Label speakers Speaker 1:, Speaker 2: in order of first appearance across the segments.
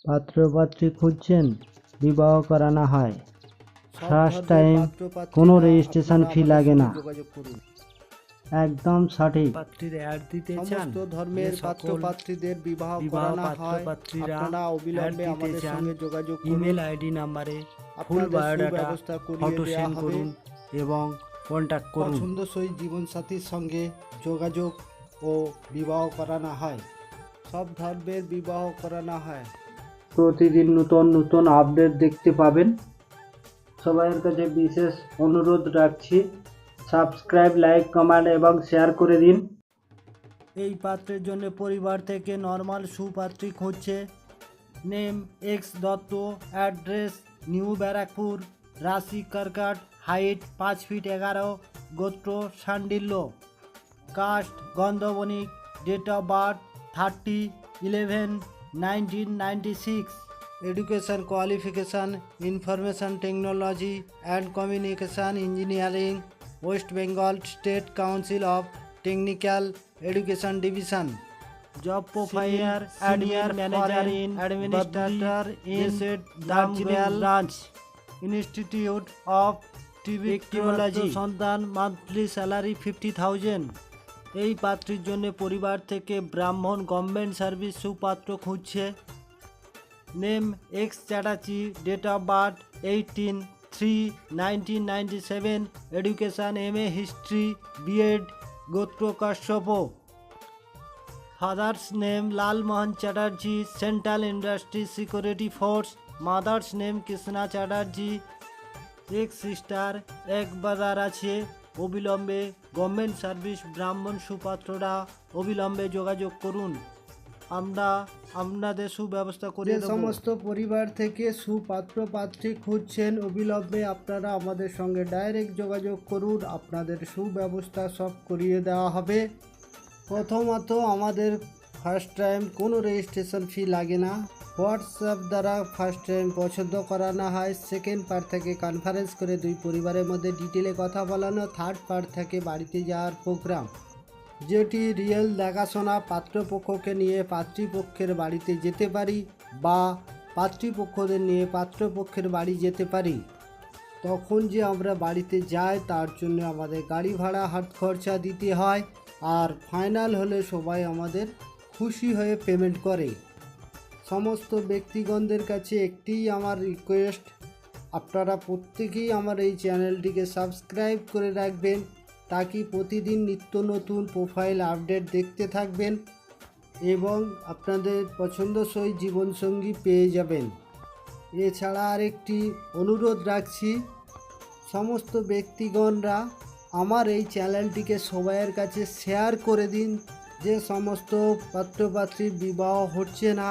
Speaker 1: পাত্রপাত্রী খুঁজছেন, বিবাহ করানো হয়। ফার্স্ট টাইম, কোনো রেজিস্ট্রেশন ফি লাগে না। একদম সঠিক।
Speaker 2: পাত্রীর অ্যাড দিতে চান,
Speaker 3: সমস্ত ধর্মের পাত্রপাত্রীদের বিবাহ করানো হয়। আপনারা অবিলম্বে আমাদের সঙ্গে যোগাযোগ করুন।
Speaker 2: ইমেল আইডি নাম্বারে ফুল
Speaker 3: আপনাদের
Speaker 2: বায়োডাটা
Speaker 3: সুব্যবস্থা করিয়ে
Speaker 2: ফটো
Speaker 3: দেওয়া
Speaker 2: সেন্ড
Speaker 3: হবে।
Speaker 2: করুন এবং কন্ট্যাক্ট করুন।
Speaker 3: পছন্দসই জীবনসাথীর সঙ্গে যোগাযোগ ও বিবাহ করানো হয়। সব ধর্মের বিবাহ করানো হয়।
Speaker 1: প্রতিদিন নতুন নতুন আপডেট দেখতে পাবেন। সবাইয়ের কাছে বিশেষ অনুরোধ রাখছি, সাবস্ক্রাইব, লাইক, কমেন্ট এবং শেয়ার করে দিন।
Speaker 2: এই পাত্রের জন্য পরিবার থেকে নর্মাল সুপাত্রী খুঁজছে। Name X Dutta, address new Barrackpore, রাশি কর্কট, হাইট 5 ফিট 11, গোত্র Shandilya, caste Gandhabanik, date of birth 30/11/1996, education qualification information technology and communication engineering, west Bengal state council of technical education division. Job profile admin manager in administrator in Darjeeling branch, institute of technology. সন্তান, monthly salary 50,000। এই পাত্রীর জন্য পরিবার থেকে ব্রাহ্মণ government service সুপাত্র খুঁজছে। Name X Chatterjee, date of birth 18/3/1997, education MA history, B Ed, গোত্র Kashyap. Father's name Lalmohan Chatterjee, central industry security force. Mother's name Krishna Chatterjee. এক সিস্টার, এক ব্রাদার আছে। অবিলম্বে গভর্নমেন্ট সার্ভিস ব্রাহ্মণ সুপাত্ররা অবিলম্বে যোগাযোগ করুন। আমরা আপনাদের সুব্যবস্থা করে
Speaker 3: যে
Speaker 2: দেব।
Speaker 3: সমস্ত পরিবার থেকে সুপাত্র পাত্রী খুঁজছেন, অবিলম্বে আপনারা আমাদের সঙ্গে ডাইরেক্ট যোগাযোগ করুন। আপনাদের সুব্যবস্থা সব করিয়ে দেওয়া হবে। প্রথমত আমাদের ফার্স্ট টাইম কোনো রেজিস্ট্রেশন ফি লাগে না। হোয়াটসঅ্যাপ দ্বারা ফার্স্ট টাইম পছন্দ করানো হয়। সেকেন্ড পার্ট থেকে কনফারেন্স করে দুই পরিবারের মধ্যে ডিটেলে কথা বলানো। থার্ড পার্ট থেকে বাড়িতে যাওয়ার প্রোগ্রাম, যেটি রিয়েল দেখাশোনা। পাত্রপক্ষকে নিয়ে পাত্রীপক্ষের বাড়িতে যেতে পারি বা পাত্রীপক্ষদের নিয়ে পাত্রপক্ষের বাড়ি যেতে পারি। তখন যে আমরা বাড়িতে যাই তার জন্য আমাদের গাড়ি ভাড়া হাত খরচা দিতে হয়। আর ফাইনাল হলে সবাই আমাদের খুশি হয়ে পেমেন্ট করে। সমস্ত ব্যক্তিগণদের কাছে একটিই আমার রিকোয়েস্ট, আপনারা প্রত্যেকেই আমার এই চ্যানেলটিকে সাবস্ক্রাইব করে রাখবেন, তাকি প্রতিদিন নিত্য নতুন প্রোফাইল আপডেট দেখতে থাকবেন এবং আপনাদের পছন্দসই জীবনসঙ্গী পেয়ে যাবেন। এছাড়া আরেকটি অনুরোধ রাখছি, সমস্ত ব্যক্তিগণরা আমার এই চ্যানেলটিকে সবাইয়ের কাছে শেয়ার করে দিন। যে সমস্ত পাত্রপাত্রীর বিবাহ হচ্ছে না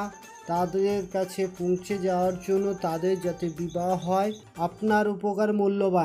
Speaker 3: তাদের কাছে পৌঁছে যাওয়ার জন্য, তাদের যাতে বিবাহ হয়। আপনার উপকার মূল্যবান।